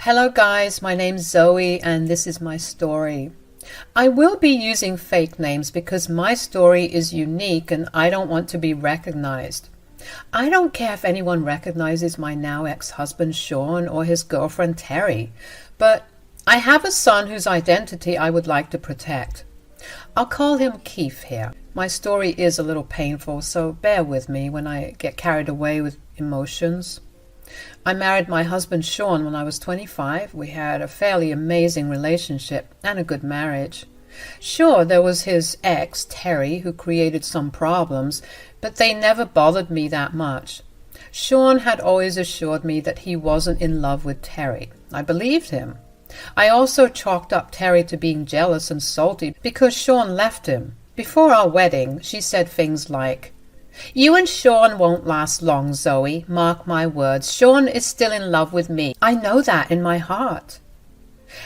Hello guys, my name's Zoe and this is my story. I will be using fake names because my story is unique and I don't want to be recognized. I don't care if anyone recognizes my now ex-husband Shawn or his girlfriend Terry, but I have a son whose identity I would like to protect. I'll call him Keith here. My story is a little painful, so bear with me when I get carried away with emotions. I married my husband Shawn when I was 25. We had a fairly amazing relationship and a good marriage. Sure, there was his ex, Terry, who created some problems, but they never bothered me that much. Shawn had always assured me that he wasn't in love with Terry. I believed him. I also chalked up Terry to being jealous and salty because Shawn left him. Before our wedding, she said things like, "You and Shawn won't last long, Zoe. Mark my words. Shawn is still in love with me. I know that in my heart."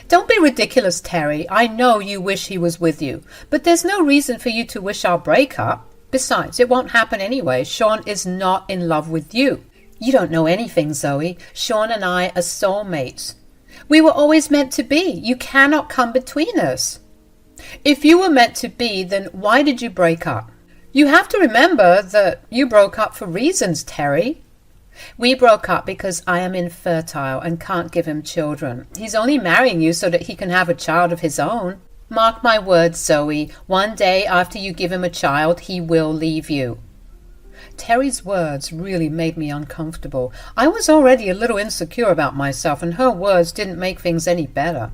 "Don't be ridiculous, Terry. I know you wish he was with you, but there's no reason for you to wish our breakup. Besides, it won't happen anyway. Shawn is not in love with you." "You don't know anything, Zoe. Shawn and I are soulmates. We were always meant to be. You cannot come between us." "If you were meant to be, then why did you break up?" "You have to remember that you broke up for reasons, Terry." "We broke up because I am infertile and can't give him children. He's only marrying you so that he can have a child of his own. Mark my words, Zoe. One day after you give him a child, he will leave you." Terry's words really made me uncomfortable. I was already a little insecure about myself, and her words didn't make things any better.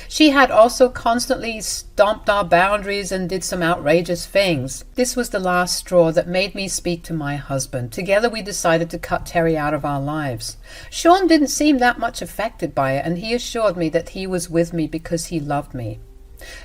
She had also constantly stomped our boundaries and did some outrageous things. This was the last straw that made me speak to my husband. Together we decided to cut Terry out of our lives. Shawn didn't seem that much affected by it, and he assured me that he was with me because he loved me.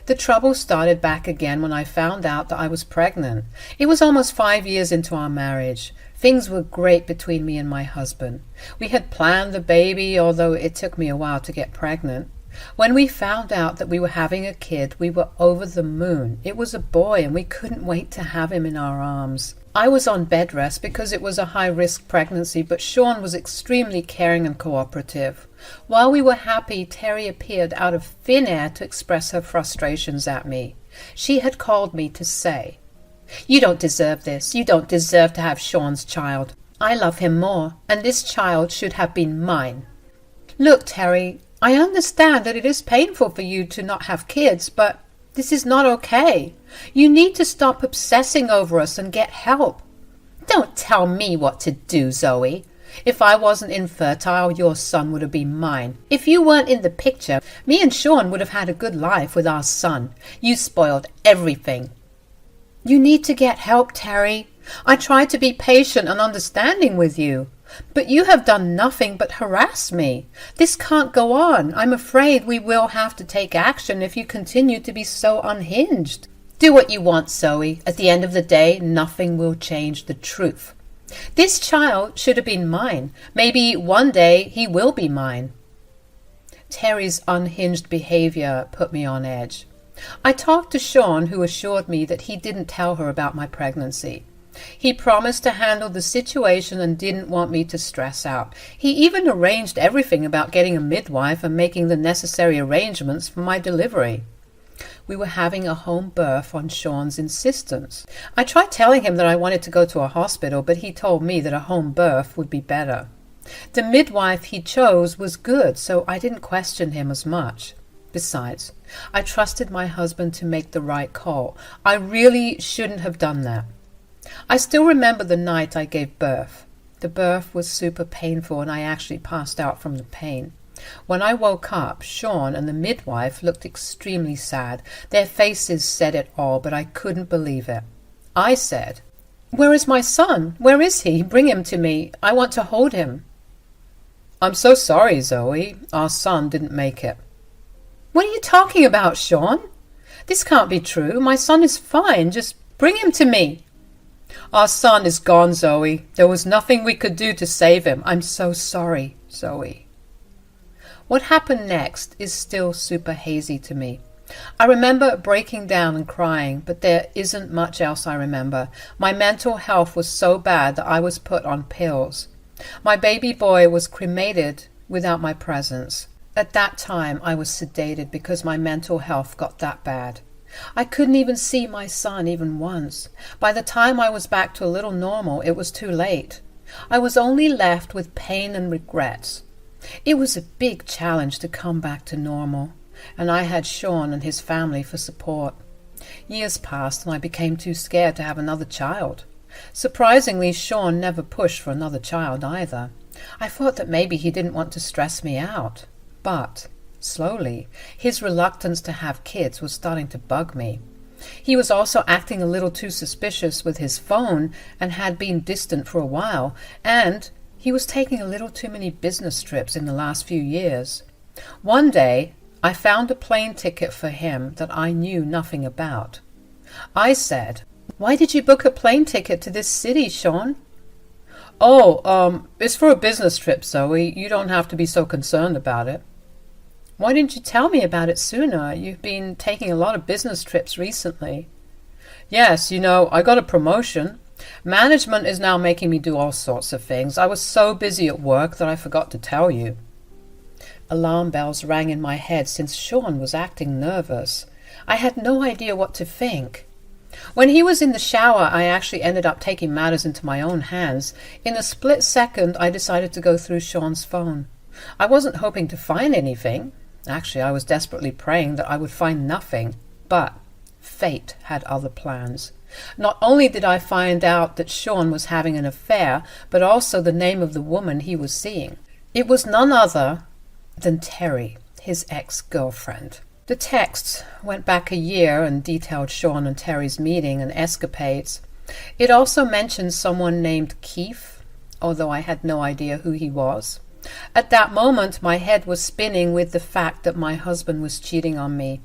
The trouble started back again when I found out that I was pregnant. It was almost 5 years into our marriage. Things were great between me and my husband. We had planned the baby, although it took me a while to get pregnant. When we found out that we were having a kid, we were over the moon. It was a boy, and we couldn't wait to have him in our arms. I was on bed rest because it was a high-risk pregnancy, but Shawn was extremely caring and cooperative. While we were happy, Terry appeared out of thin air to express her frustrations at me. She had called me to say, "You don't deserve this. You don't deserve to have Shawn's child. I love him more, and this child should have been mine." "Look, Terry, I understand that it is painful for you to not have kids, but this is not okay. You need to stop obsessing over us and get help." "Don't tell me what to do, Zoe. If I wasn't infertile, your son would have been mine. If you weren't in the picture, me and Shawn would have had a good life with our son. You spoiled everything." "You need to get help, Terry. I tried to be patient and understanding with you, but you have done nothing but harass me. This can't go on. I'm afraid we will have to take action if you continue to be so unhinged." "Do what you want, Zoe. At the end of the day, nothing will change the truth. This child should have been mine. Maybe one day he will be mine." Terry's unhinged behavior put me on edge. I talked to Shawn, who assured me that he didn't tell her about my pregnancy. He promised to handle the situation and didn't want me to stress out. He even arranged everything about getting a midwife and making the necessary arrangements for my delivery. We were having a home birth on Shawn's insistence. I tried telling him that I wanted to go to a hospital, but he told me that a home birth would be better. The midwife he chose was good, so I didn't question him as much. Besides, I trusted my husband to make the right call. I really shouldn't have done that. I still remember the night I gave birth. The birth was super painful, and I actually passed out from the pain. When I woke up, Shawn and the midwife looked extremely sad. Their faces said it all, but I couldn't believe it. I said, "Where is my son? Where is he? Bring him to me. I want to hold him." "I'm so sorry, Zoe. Our son didn't make it." "What are you talking about, Shawn? This can't be true. My son is fine. Just bring him to me." "Our son is gone, Zoe. There was nothing we could do to save him. I'm so sorry, Zoe." What happened next is still super hazy to me. I remember breaking down and crying, but there isn't much else I remember. My mental health was so bad that I was put on pills. My baby boy was cremated without my presence. At that time, I was sedated because my mental health got that bad. I couldn't even see my son even once. By the time I was back to a little normal, it was too late. I was only left with pain and regrets. It was a big challenge to come back to normal, and I had Shawn and his family for support. Years passed and I became too scared to have another child. Surprisingly, Shawn never pushed for another child either. I thought that maybe he didn't want to stress me out. But, slowly, his reluctance to have kids was starting to bug me. He was also acting a little too suspicious with his phone and had been distant for a while, and he was taking a little too many business trips in the last few years. One day, I found a plane ticket for him that I knew nothing about. I said, "Why did you book a plane ticket to this city, Shawn?" "Oh, it's for a business trip, Zoe. You don't have to be so concerned about it." "Why didn't you tell me about it sooner? You've been taking a lot of business trips recently." "Yes, I got a promotion. Management is now making me do all sorts of things. I was so busy at work that I forgot to tell you." Alarm bells rang in my head since Shawn was acting nervous. I had no idea what to think. When he was in the shower, I actually ended up taking matters into my own hands. In a split second, I decided to go through Shawn's phone. I wasn't hoping to find anything. Actually, I was desperately praying that I would find nothing. But fate had other plans. Not only did I find out that Shawn was having an affair, but also the name of the woman he was seeing. It was none other than Terry, his ex-girlfriend. The texts went back a year and detailed Shawn and Terry's meeting and escapades. It also mentioned someone named Keith, although I had no idea who he was. At that moment, my head was spinning with the fact that my husband was cheating on me.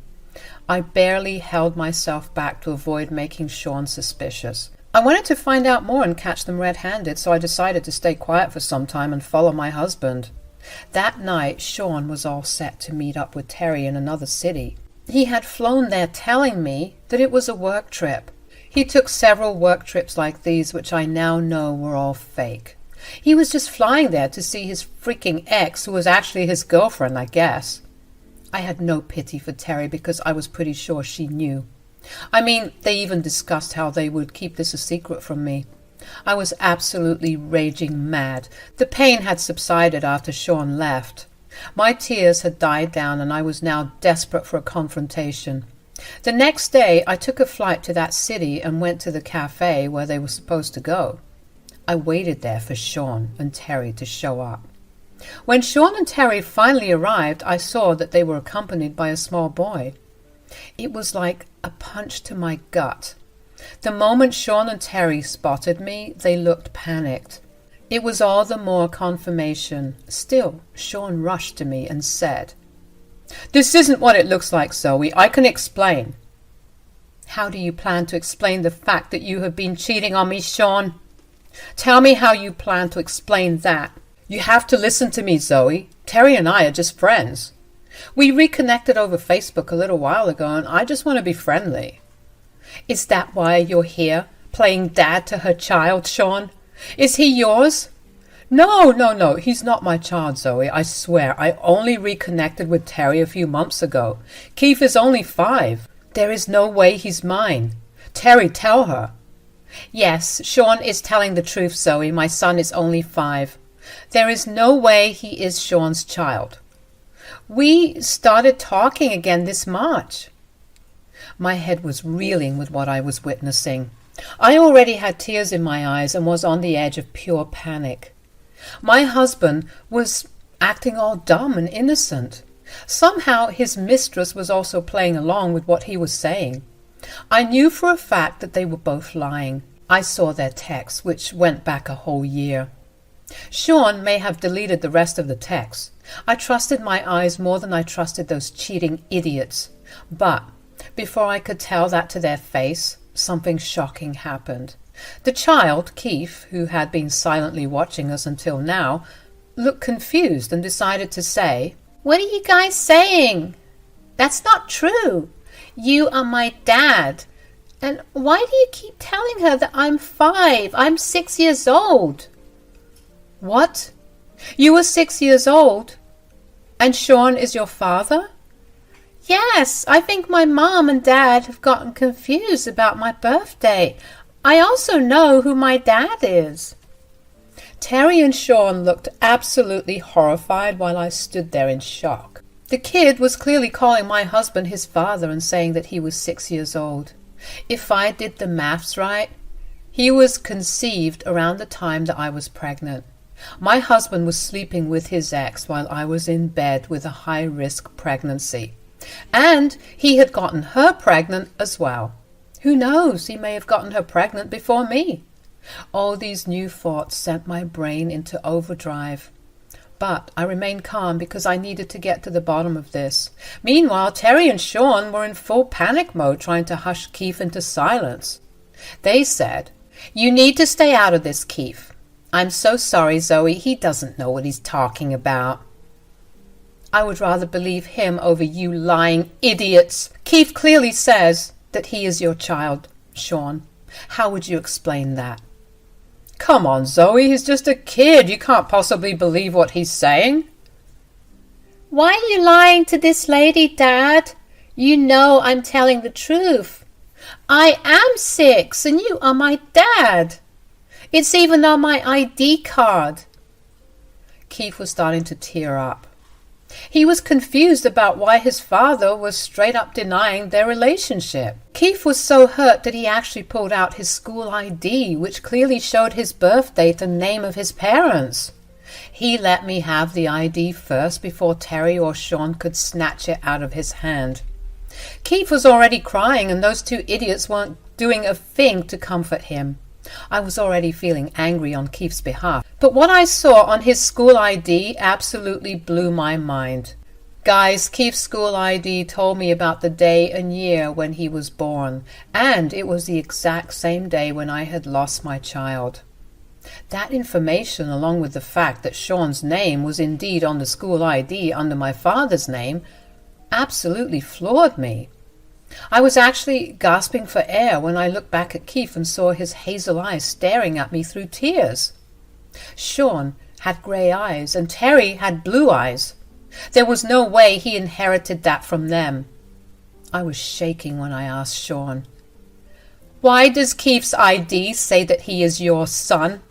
I barely held myself back to avoid making Shawn suspicious. I wanted to find out more and catch them red-handed, so I decided to stay quiet for some time and follow my husband. That night, Shawn was all set to meet up with Terry in another city. He had flown there telling me that it was a work trip. He took several work trips like these, which I now know were all fake. He was just flying there to see his freaking ex, who was actually his girlfriend, I guess. I had no pity for Terry because I was pretty sure she knew. I mean, they even discussed how they would keep this a secret from me. I was absolutely raging mad. The pain had subsided after Shawn left. My tears had died down and I was now desperate for a confrontation. The next day, I took a flight to that city and went to the cafe where they were supposed to go. I waited there for Shawn and Terry to show up. When Shawn and Terry finally arrived, I saw that they were accompanied by a small boy. It was like a punch to my gut. The moment Shawn and Terry spotted me, they looked panicked. It was all the more confirmation. Still, Shawn rushed to me and said, "This isn't what it looks like, Zoe. I can explain." "How do you plan to explain the fact that you have been cheating on me, Shawn?" "Tell me how you plan to explain that." "You have to listen to me, Zoe. Terry and I are just friends. We reconnected over Facebook a little while ago, and I just want to be friendly." "Is that why you're here, playing dad to her child, Shawn? Is he yours?" No, he's not my child, Zoe. I swear, I only reconnected with Terry a few months ago. Keith is only 5. There is no way he's mine. Terry, tell her." "Yes, Shawn is telling the truth, Zoe. My son is only 5. There is no way he is Shawn's child. We started talking again this March." My head was reeling with what I was witnessing. I already had tears in my eyes and was on the edge of pure panic. My husband was acting all dumb and innocent. Somehow his mistress was also playing along with what he was saying. I knew for a fact that they were both lying. I saw their texts, which went back a whole year. Shawn may have deleted the rest of the texts. I trusted my eyes more than I trusted those cheating idiots. But before I could tell that to their face, something shocking happened. The child, Keith, who had been silently watching us until now, looked confused and decided to say, "What are you guys saying? That's not true. You are my dad. And why do you keep telling her that I'm 5? I'm 6 years old." "What? You were 6 years old?" And Shawn is your father? Yes, I think my mom and dad have gotten confused about my birthday. I also know who my dad is. Terry and Shawn looked absolutely horrified while I stood there in shock. The kid was clearly calling my husband his father and saying that he was 6 years old. If I did the maths right, he was conceived around the time that I was pregnant. My husband was sleeping with his ex while I was in bed with a high-risk pregnancy. And he had gotten her pregnant as well. Who knows, he may have gotten her pregnant before me. All these new thoughts sent my brain into overdrive. But I remained calm because I needed to get to the bottom of this. Meanwhile, Terry and Shawn were in full panic mode trying to hush Keith into silence. They said, "You need to stay out of this, Keith. I'm so sorry, Zoe. He doesn't know what he's talking about." I would rather believe him over you lying idiots. Keith clearly says that he is your child, Shawn. How would you explain that? Come on, Zoe, he's just a kid. You can't possibly believe what he's saying. Why are you lying to this lady, Dad? You know I'm telling the truth. I am 6 and you are my dad. It's even on my ID card. Keith was starting to tear up. He was confused about why his father was straight up denying their relationship. Keith was so hurt that he actually pulled out his school ID, which clearly showed his birth date and name of his parents. He let me have the ID first before Terry or Shawn could snatch it out of his hand. Keith was already crying and those two idiots weren't doing a thing to comfort him. I was already feeling angry on Keith's behalf, but what I saw on his school ID absolutely blew my mind. Guys, Keith's school ID told me about the day and year when he was born, and it was the exact same day when I had lost my child. That information, along with the fact that Shawn's name was indeed on the school ID under my father's name, absolutely floored me. I was actually gasping for air when I looked back at Keith and saw his hazel eyes staring at me through tears. Shawn had grey eyes and Terry had blue eyes. There was no way he inherited that from them. I was shaking when I asked Shawn, "Why does Keith's ID say that he is your son?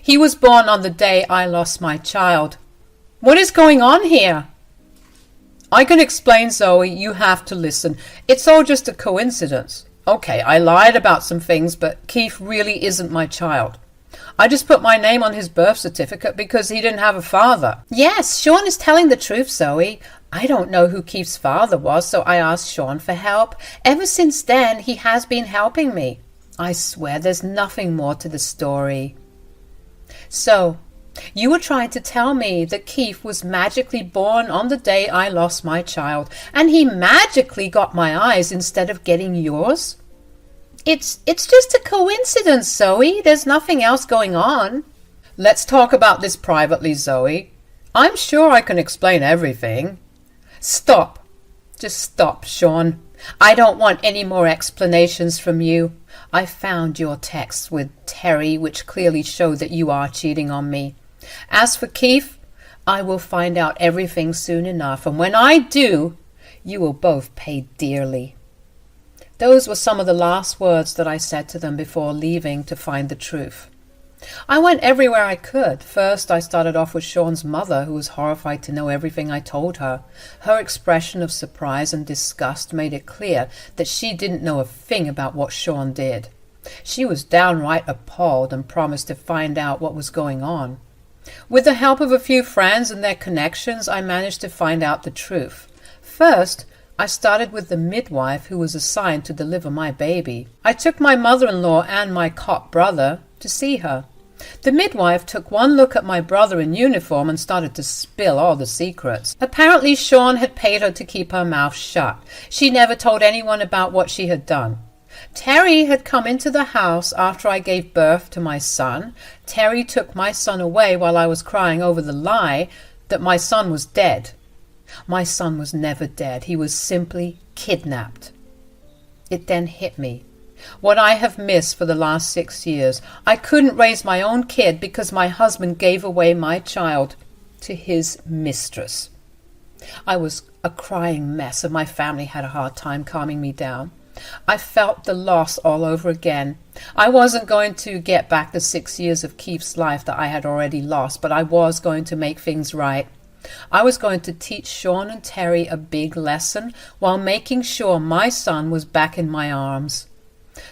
He was born on the day I lost my child. What is going on here?" I can explain, Zoe. You have to listen. It's all just a coincidence. Okay, I lied about some things, but Keith really isn't my child. I just put my name on his birth certificate because he didn't have a father. Yes, Shawn is telling the truth, Zoe. I don't know who Keith's father was, so I asked Shawn for help. Ever since then, he has been helping me. I swear there's nothing more to the story. So, you were trying to tell me that Keith was magically born on the day I lost my child, and he magically got my eyes instead of getting yours? It's just a coincidence, Zoe. There's nothing else going on. Let's talk about this privately, Zoe. I'm sure I can explain everything. Stop. Just stop, Shawn. I don't want any more explanations from you. I found your texts with Terry, which clearly show that you are cheating on me. As for Keith, I will find out everything soon enough, and when I do, you will both pay dearly. Those were some of the last words that I said to them before leaving to find the truth. I went everywhere I could. First, I started off with Shawn's mother, who was horrified to know everything I told her. Her expression of surprise and disgust made it clear that she didn't know a thing about what Shawn did. She was downright appalled and promised to find out what was going on. With the help of a few friends and their connections, I managed to find out the truth. First, I started with the midwife who was assigned to deliver my baby. I took my mother-in-law and my cop brother to see her. The midwife took one look at my brother in uniform and started to spill all the secrets. Apparently, Shawn had paid her to keep her mouth shut. She never told anyone about what she had done. Terry had come into the house after I gave birth to my son. Terry took my son away while I was crying over the lie that my son was dead. My son was never dead. He was simply kidnapped. It then hit me. What I have missed for the last 6 years. I couldn't raise my own kid because my husband gave away my child to his mistress. I was a crying mess, and my family had a hard time calming me down. I felt the loss all over again. I wasn't going to get back the 6 years of Keith's life that I had already lost, but I was going to make things right. I was going to teach Shawn and Terry a big lesson while making sure my son was back in my arms.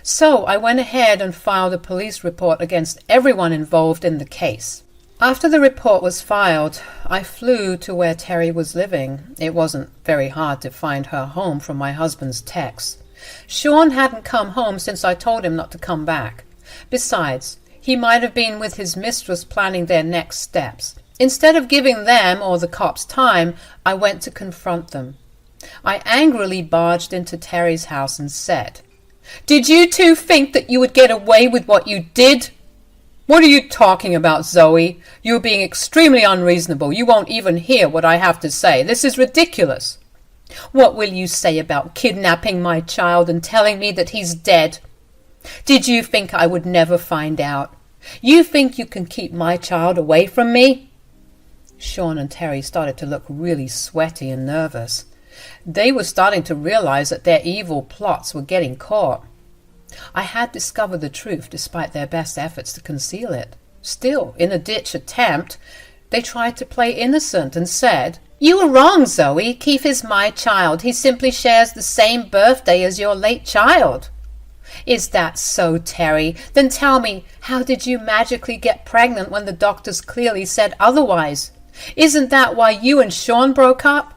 So I went ahead and filed a police report against everyone involved in the case. After the report was filed, I flew to where Terry was living. It wasn't very hard to find her home from my husband's texts. Shawn hadn't come home since I told him not to come back. Besides, he might have been with his mistress planning their next steps. Instead of giving them or the cops time, I went to confront them. I angrily barged into Terry's house and said, "Did you two think that you would get away with what you did?" "What are you talking about, Zoe? You're being extremely unreasonable. You won't even hear what I have to say. This is ridiculous." "What will you say about kidnapping my child and telling me that he's dead? Did you think I would never find out? You think you can keep my child away from me?" Shawn and Terry started to look really sweaty and nervous. They were starting to realize that their evil plots were getting caught. I had discovered the truth despite their best efforts to conceal it. Still, in a ditch attempt, they tried to play innocent and said, "You were wrong, Zoe. Keith is my child. He simply shares the same birthday as your late child." "Is that so, Terry? Then tell me, how did you magically get pregnant when the doctors clearly said otherwise? Isn't that why you and Shawn broke up?"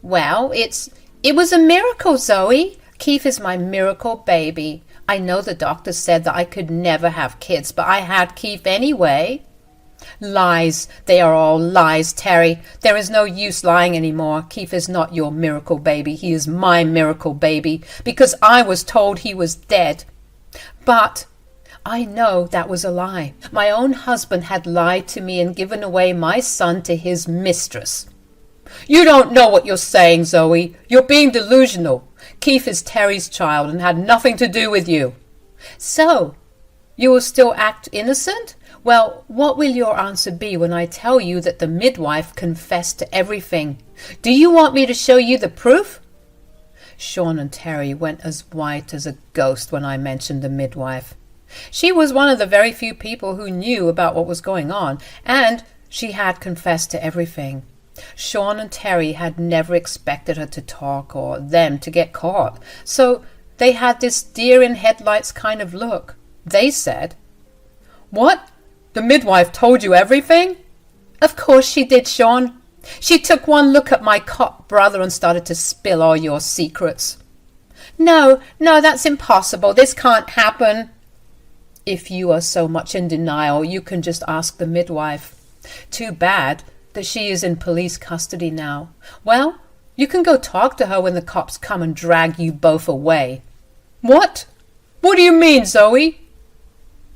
"Well, it was a miracle, Zoe. Keith is my miracle baby. I know the doctor said that I could never have kids, but I had Keith anyway." "Lies. They are all lies, Terry. There is no use lying anymore. Keith is not your miracle baby. He is my miracle baby, because I was told he was dead." "But I know that was a lie. My own husband had lied to me and given away my son to his mistress." "You don't know what you're saying, Zoe. You're being delusional. Keith is Terry's child and had nothing to do with you." "So, you will still act innocent? Well, what will your answer be when I tell you that the midwife confessed to everything? Do you want me to show you the proof?" Shawn and Terry went as white as a ghost when I mentioned the midwife. She was one of the very few people who knew about what was going on, and she had confessed to everything. Shawn and Terry had never expected her to talk or them to get caught, so they had this deer-in-headlights kind of look. They said, "What? The midwife told you everything?" "Of course she did, Shawn. She took one look at my cop brother and started to spill all your secrets." No, that's impossible. This can't happen." "If you are so much in denial, you can just ask the midwife. Too bad that she is in police custody now. Well, you can go talk to her when the cops come and drag you both away." "What? What do you mean, Zoe?"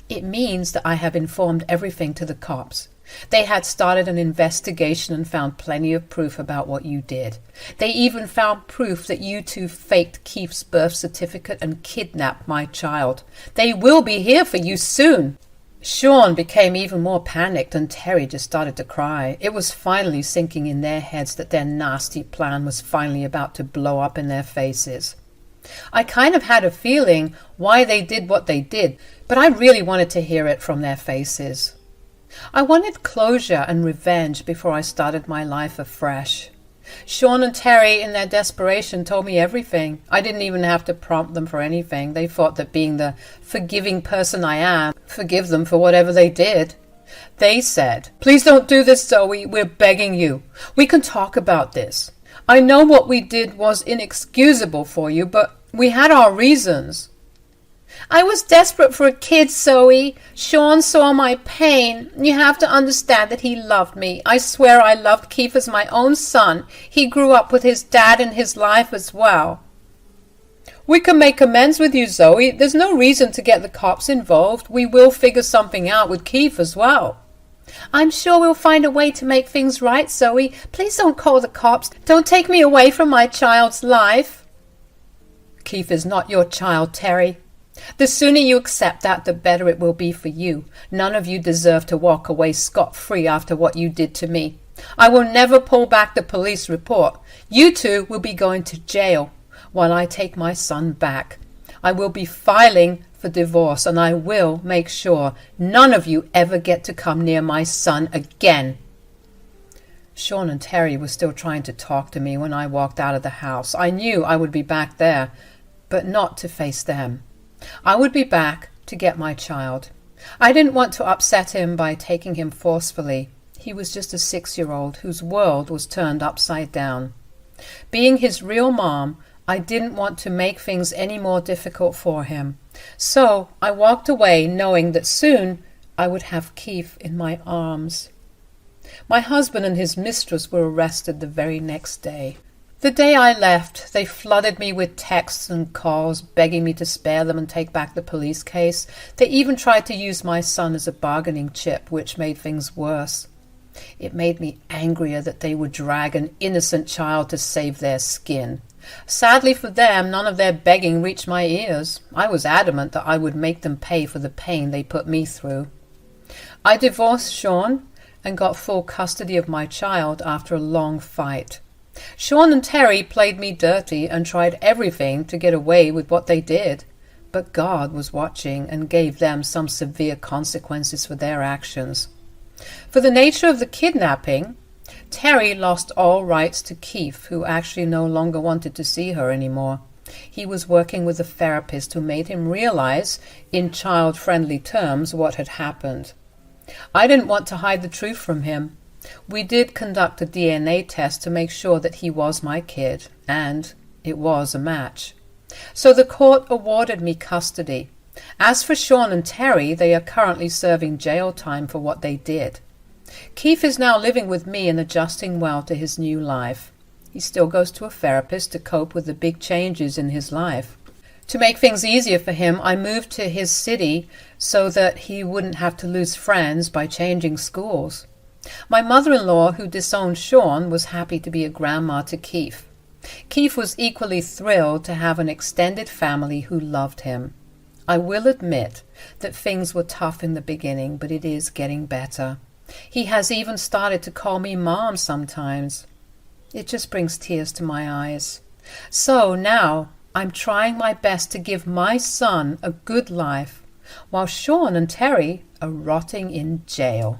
"It means that I have informed everything to the cops. They had started an investigation and found plenty of proof about what you did. They even found proof that you two faked Keith's birth certificate and kidnapped my child. They will be here for you soon." Shawn became even more panicked and Terry just started to cry. It was finally sinking in their heads that their nasty plan was finally about to blow up in their faces. I kind of had a feeling why they did what they did, but I really wanted to hear it from their faces. I wanted closure and revenge before I started my life afresh. Shawn and Terry, in their desperation, told me everything. I didn't even have to prompt them for anything. They thought that being the forgiving person I am, forgive them for whatever they did. They said, "Please don't do this, Zoe. We're begging you. We can talk about this. I know what we did was inexcusable for you, but we had our reasons." "I was desperate for a kid, Zoe. Shawn saw my pain. You have to understand that he loved me. I swear I loved Keith as my own son. He grew up with his dad in his life as well." "We can make amends with you, Zoe. There's no reason to get the cops involved. We will figure something out with Keith as well." "I'm sure we'll find a way to make things right, Zoe. Please don't call the cops. Don't take me away from my child's life." "Keith is not your child, Terry. The sooner you accept that, the better it will be for you. None of you deserve to walk away scot-free after what you did to me. I will never pull back the police report. You two will be going to jail while I take my son back. I will be filing for divorce, and I will make sure none of you ever get to come near my son again." Shawn and Terry were still trying to talk to me when I walked out of the house. I knew I would be back there, but not to face them. I would be back to get my child. I didn't want to upset him by taking him forcefully. He was just a 6-year-old whose world was turned upside down. Being his real mom, I didn't want to make things any more difficult for him. So I walked away knowing that soon I would have Keith in my arms. My husband and his mistress were arrested the very next day. The day I left, they flooded me with texts and calls, begging me to spare them and take back the police case. They even tried to use my son as a bargaining chip, which made things worse. It made me angrier that they would drag an innocent child to save their skin. Sadly for them, none of their begging reached my ears. I was adamant that I would make them pay for the pain they put me through. I divorced Shawn and got full custody of my child after a long fight. Shawn and Terry played me dirty and tried everything to get away with what they did, but God was watching and gave them some severe consequences for their actions. For the nature of the kidnapping, Terry lost all rights to Keith, who actually no longer wanted to see her anymore. He was working with a therapist who made him realize, in child-friendly terms, what had happened. I didn't want to hide the truth from him. We did conduct a DNA test to make sure that he was my kid, and it was a match. So the court awarded me custody. As for Shawn and Terry, they are currently serving jail time for what they did. Keith is now living with me and adjusting well to his new life. He still goes to a therapist to cope with the big changes in his life. To make things easier for him, I moved to his city so that he wouldn't have to lose friends by changing schools. My mother-in-law, who disowned Shawn, was happy to be a grandma to Keith. Keith was equally thrilled to have an extended family who loved him. I will admit that things were tough in the beginning, but it is getting better. He has even started to call me Mom sometimes. It just brings tears to my eyes. So now I'm trying my best to give my son a good life, while Shawn and Terry are rotting in jail.